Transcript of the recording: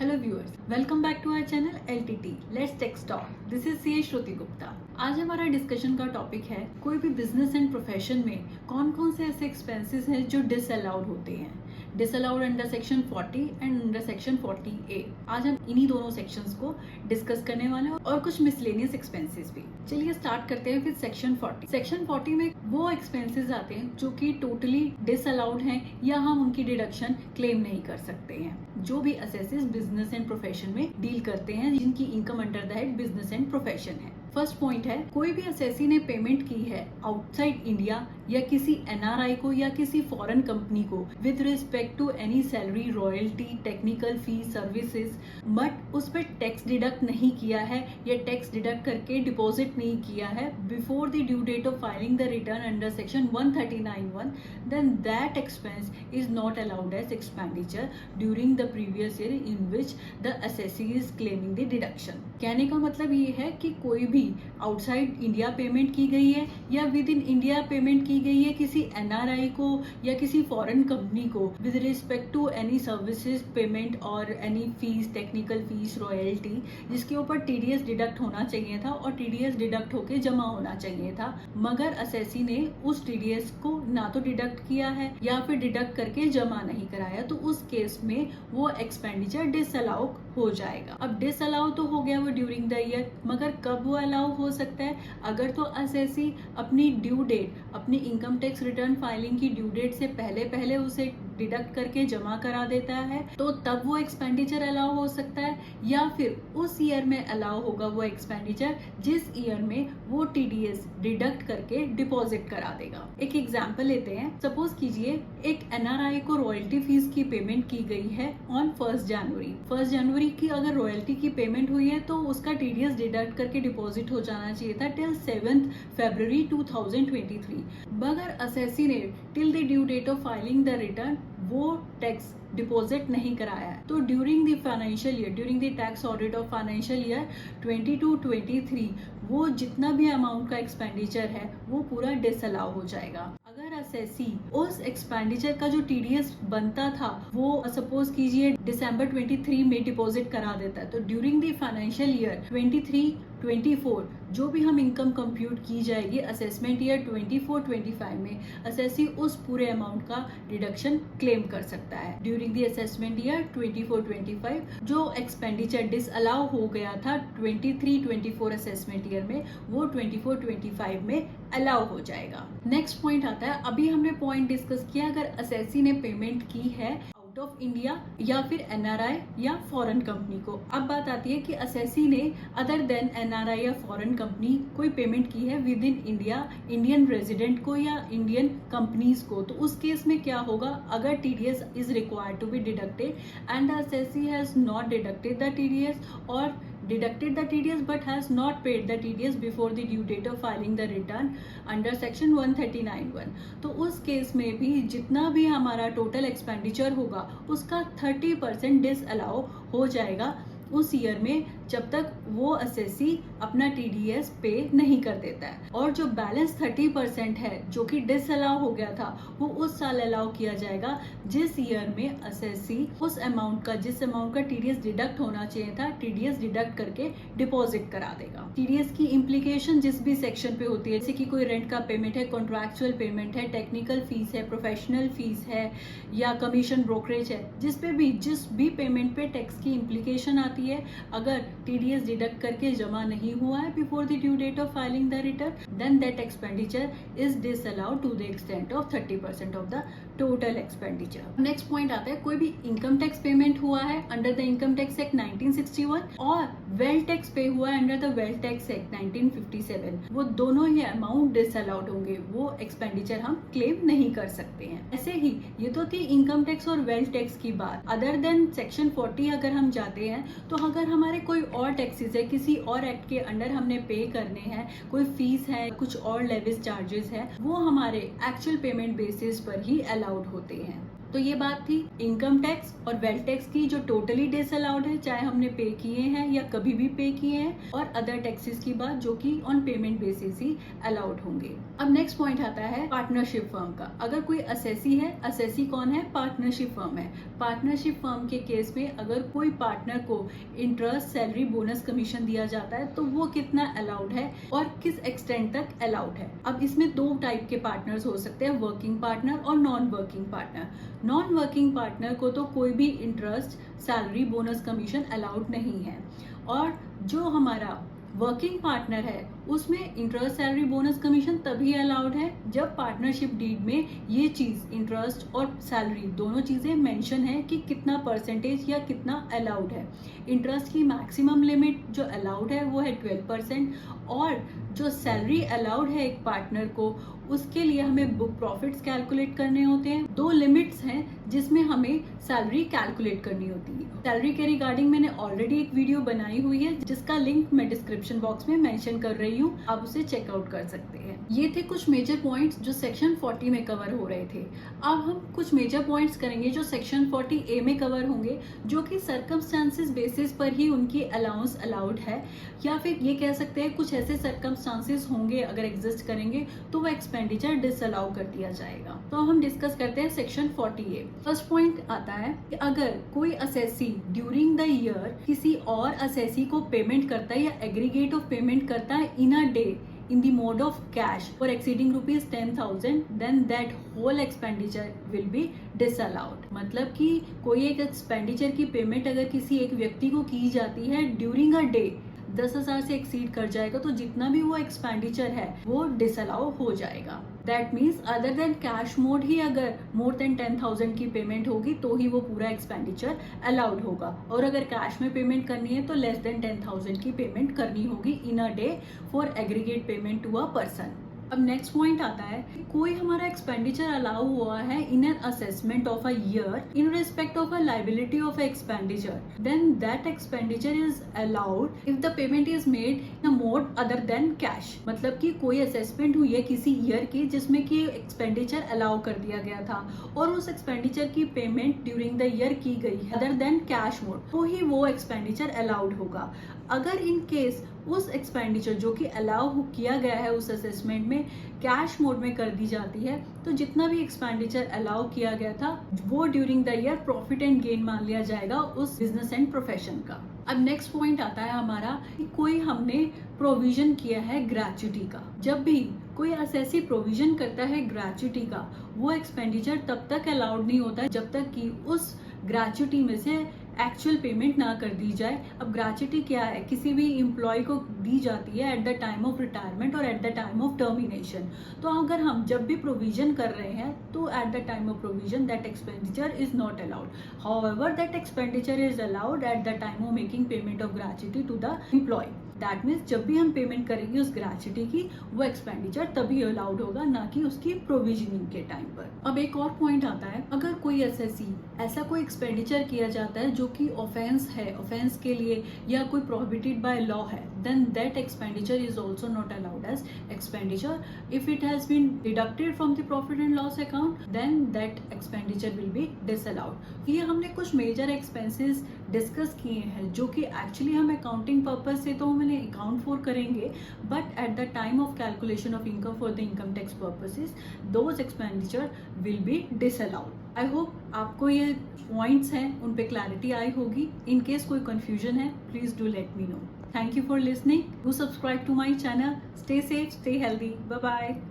Hello viewers, welcome back to our channel LTT let's take talk. This is CA Shruti Gupta. आज हमारा discussion का topic है कोई भी बिजनेस एंड प्रोफेशन में कौन कौन से ऐसे एक्सपेंसेस हैं जो डिसअलाउड होते हैं, disallowed under section 40 and under section 40A। आज हम इन्हीं दोनों सेक्शंस को डिस्कस करने वाले हैं और कुछ मिसलेनियस एक्सपेंसेस भी। चलिए स्टार्ट करते हैं विद सेक्शन 40। सेक्शन 40 में वो एक्सपेंसेस आते हैं जो कि टोटली डिसअलाउड हैं या हम उनकी डिडक्शन क्लेम नहीं कर सकते हैं। जो भी असेसेस बिजनेस एंड प्रोफेशन में डील करते हैं जिनकी income under the head business and profession है। फर्स्ट पॉइंट है, कोई भी असेसी ने पेमेंट की है आउटसाइड इंडिया या किसी NRI को या किसी फॉरेन कंपनी को with respect to any salary, royalty, technical fee, services, but उस पर टैक्स डिडक्ट नहीं किया है या टैक्स डिडक्ट करके डिपॉजिट नहीं किया है before the due date of filing the return under section 139(1), then that expense is not allowed as expenditure during the previous year in which the assessee is claiming the deduction. कहने का मतलब ये है कि कोई भी आउटसाइड इंडिया पेमेंट की गई है या विद इन इंडिया पेमेंट की गई है किसी NRI को या किसी फॉरेन कंपनी को with respect to any services payment or any fees, technical fees, royalty, जिसके ऊपर TDS डिडक्ट होना चाहिए था और TDS डिडक्ट होके जमा होना चाहिए था, मगर असेसी ने उस TDS को ना तो डिडक्ट किया है या फिर डिडक्ट करके जमा नहीं कराया, तो उस केस में वो एक्सपेंडिचर डिसअलाउ हो जाएगा। अब डिसअलाउ तो हो गया वो ड्यूरिंग द ईयर, मगर कब वो अलाउ हो सकता है? अगर तो असेसी अपनी ड्यू डेट, अपनी इनकम टैक्स रिटर्न फाइलिंग की ड्यू डेट से पहले पहले उसे डिडक्ट करके जमा करा देता है तो तब वो एक्सपेंडिचर अलाउ हो सकता है, या फिर उस ईयर में अलाउ होगा वो एक्सपेंडिचर जिस ईयर में वो TDS डिडक्ट करके डिपॉजिट करा देगा। एक एग्जांपल लेते हैं। सपोज कीजिए एक NRI को रॉयल्टी फीस की पेमेंट की गई है ऑन 1 जनवरी की अगर रॉयल्टी की पेमेंट हुई है तो उसका TDS डिडक्ट करके डिपॉजिट हो जाना चाहिए था टिल 7 फरवरी 2023, मगर असेसी ने till the due date of filing the return वो टैक्स डिपॉजिट नहीं कराया है, तो during the financial year, during the tax audit of financial year 22-23 वो जितना भी अमाउंट का एक्सपेंडिचर है वो पूरा डिसअलाउ हो जाएगा। अगर असेसी उस एक्सपेंडिचर का जो TDS बनता था वो सपोज कीजिए दिसंबर 23 में डिपॉजिट करा देता है, तो ड्यूरिंग द फाइनेंशियल ईयर 23-24 जो भी हम इनकम कंप्यूट की जाएगी असेसमेंट ईयर 24-25 में असेसी उस पूरे अमाउंट का डिडक्शन क्लेम कर सकता है। ड्यूरिंग द असेसमेंट ईयर 24-25 जो एक्सपेंडिचर डिसअलाउ हो गया था 23-24 असेसमेंट ईयर में वो 24-25 में अलाउ हो जाएगा। नेक्स्ट पॉइंट आता है, अभी हमने पॉइंट डिस्कस किया अगर असेसी ने पेमेंट की है आउट ऑफ इंडिया या फिर NRI या फॉरेन कंपनी को। अब बात आती है कि असेसी ने अदर देन NRI या फॉरेन कंपनी कोई पेमेंट की है with in India, Indian resident को या इंडियन कंपनीज को, तो उस केस में क्या होगा? अगर TDS is required to be deducted and assessee has not deducted the TDS और deducted the TDS but has not paid the TDS before the due date of filing the return under section 139(1), तो उस case में भी जितना भी हमारा total expenditure होगा उसका 30% डिसअलाउ हो जाएगा उस ईयर में जब तक वो असेसी अपना TDS पे नहीं कर देता है, और जो बैलेंस 30% है जो कि डिसअलाउ हो गया था वो उस साल अलाउ किया जाएगा जिस ईयर में असेसी उस अमाउंट का, जिस अमाउंट का TDS डिडक्ट होना चाहिए था, TDS डिडक्ट करके डिपॉजिट करा देगा। TDS की इम्प्लीकेशन जिस भी सेक्शन पे होती है, जैसे कि कोई रेंट का पेमेंट है, कॉन्ट्रैक्चुअल पेमेंट है, टेक्निकल फीस है, प्रोफेशनल फीस है या कमीशन ब्रोकरेज है, जिस भी पेमेंट पे टैक्स की इम्प्लीकेशन आती है, अगर TDS डिडक्ट करके जमा नहीं हुआ है before the due date of filing the return, then that expenditure is disallowed to the extent of 30% of the total expenditure. Next point आता है, कोई भी इनकम टैक्स पेमेंट हुआ है under the income tax act 1961 और wealth tax pay हुआ है under the wealth tax act 1957, वो दोनों ही अमाउंट डिसअलाउड होंगे, वो एक्सपेंडिचर हम क्लेम नहीं कर सकते हैं। ऐसे ही ये तो थी इनकम टैक्स और वेल्थ टैक्स की बात। अदर देन सेक्शन 40 अगर हम जाते हैं तो अगर हमारे कोई और टैक्सेस है, किसी और एक्ट के अंडर हमने पे करने हैं, कोई फीस है, कुछ और लेविस चार्जेस है, वो हमारे एक्चुअल पेमेंट बेसिस पर ही अलाउड होते हैं। तो ये बात थी इनकम टैक्स और वेल्थ टैक्स की जो टोटली डिसअलाउड है, चाहे हमने पे किए हैं या कभी भी पे किए हैं, और अदर टैक्सेस की बात जो कि on payment basis he allowed होंगे। अब नेक्स्ट पॉइंट आता है पार्टनरशिप फर्म का। अगर कोई असेसी है, असेसी कौन है? पार्टनरशिप फर्म है। पार्टनरशिप फर्म के केस में अगर कोई पार्टनर को इंटरेस्ट, सैलरी, बोनस, कमीशन दिया जाता है तो वो कितना अलाउड है और किस एक्सटेंट तक अलाउड है। अब इसमें दो टाइप के पार्टनर्स हो सकते हैं, वर्किंग पार्टनर और non working partner. Non working partner को तो कोई भी interest, salary, bonus, commission allowed नहीं है, और जो हमारा वर्किंग पार्टनर है उसमें इंटरेस्ट, सैलरी, बोनस, कमीशन तभी अलाउड है जब पार्टनरशिप डीड में ये चीज इंटरेस्ट और सैलरी दोनों चीजें मेंशन है कि कितना परसेंटेज या कितना अलाउड है। इंटरेस्ट की मैक्सिमम लिमिट जो अलाउड है वो है 12%, और जो सैलरी अलाउड है एक पार्टनर को उसके लिए हमें बुक प्रॉफिट्स कैलकुलेट करने होते हैं। दो लिमिट्स हैं जिसमें हमें सैलरी कैलकुलेट करनी होती है। सैलरी के रिगार्डिंग मैंने ऑलरेडी एक वीडियो बनाई हुई है जिसका लिंक मैं डिस्क्रिप्शन बॉक्स में मेंशन कर रही हूँ, आप उसे चेकआउट कर सकते हैं। ये थे कुछ मेजर पॉइंट्स जो सेक्शन 40 में कवर हो रहे थे। अब हम कुछ मेजर पॉइंट्स करेंगे जो सेक्शन 40A में कवर होंगे, जो कि सर्कमस्टांसेस बेसिस पर ही उनकी अलाउंस अलाउड है, या फिर ये कह सकते हैं कुछ ऐसे सर्कमस्टांसेस होंगे अगर एग्जिस्ट करेंगे तो वो एक्सपेंडिचर डिसअलाउ कर दिया जाएगा। तो हम डिस्कस करते हैं सेक्शन 40A। फर्स्ट पॉइंट आता है कि अगर कोई असेसी ड्यूरिंग द ईयर किसी और असेसी को पेमेंट करता है या एग्रीगेट ऑफ पेमेंट करता है in a day in the mode of cash for exceeding rupees 10,000, then that whole expenditure will be disallowed। मतलब कि कोई एक एक्सपेंडिचर की पेमेंट अगर किसी एक व्यक्ति को की जाती है ड्यूरिंग अ डे 10,000 से एक्सीड कर जाएगा तो जितना भी वो एक्सपेंडिचर है वो डिसअलाउ हो जाएगा। That means other than cash mode ही अगर मोर देन 10,000 की पेमेंट होगी तो ही वो पूरा एक्सपेंडिचर अलाउड होगा, और अगर कैश में पेमेंट करनी है तो लेस देन 10,000 की पेमेंट करनी होगी in a day for aggregate payment to a person. अब नेक्स्ट पॉइंट आता है कि कोई हमारा एक्सपेंडिचर अलाउ हुआ है in an assessment of a year in respect of a liability of expenditure, then that expenditure is allowed if the payment is made in a mode other than cash. मतलब कि कोई assessment हुई है किसी year की जिसमें कि expenditure allow कर दिया गया था और उस एक्सपेंडिचर की पेमेंट ड्यूरिंग द ईयर की गई है अदर देन कैश मोड, तो ही वो एक्सपेंडिचर अलाउड होगा। अगर इन केस उस एक्सपेंडिचर जो कि अलाउ किया गया है उस असेसमेंट में कैश मोड में कर दी जाती है तो जितना भी एक्सपेंडिचर अलाउ किया गया था वो during the year profit and gain मान लिया जाएगा उस बिजनेस एंड प्रोफेशन का। अब नेक्स्ट पॉइंट आता है हमारा कि कोई हमने प्रोविजन किया है ग्रेच्युटी का। जब भी कोई असेसी प्रोविजन करता है ग्रेच्युटी का वो एक्सपेंडिचर तब तक अलाउड नहीं होता है जब तक कि उस ग्रेच्युटी में से एक्चुअल पेमेंट ना कर दी जाए। अब ग्रेच्युटी क्या है? किसी भी एम्प्लॉय को दी जाती है at the time of retirement और at the time of termination. तो अगर हम जब भी प्रोविजन कर रहे हैं तो at the time of provision that expenditure is not allowed, however that expenditure is allowed at the time of making payment of gratuity to the employ. That means जब भी हम पेमेंट करेंगे उस ग्रेच्युटी की वो एक्सपेंडिचर तभी allowed होगा, ना कि उसकी प्रोविजनिंग के टाइम पर। अब एक और पॉइंट आता है, अगर कोई असेसी ऐसा कोई एक्सपेंडिचर किया जाता है जो कि ऑफेंस है, ऑफेंस के लिए या कोई प्रोहिबिटेड बाय लॉ है, then that expenditure is also not allowed as expenditure. If it has been deducted from the profit and loss account, then that expenditure will be disallowed. ये हमने कुछ major expenses discuss किए हैं जो कि actually हम accounting purpose से तो मैंने अकाउंट फॉर करेंगे, but at the time of calculation of income for the income tax purposes those expenditure will be disallowed. I hope आपको ये पॉइंट्स हैं उन पे क्लैरिटी आई होगी। इन केस कोई कंफ्यूजन है please do let me know. Thank you for listening. Do subscribe to my channel. Stay safe, stay healthy. Bye bye.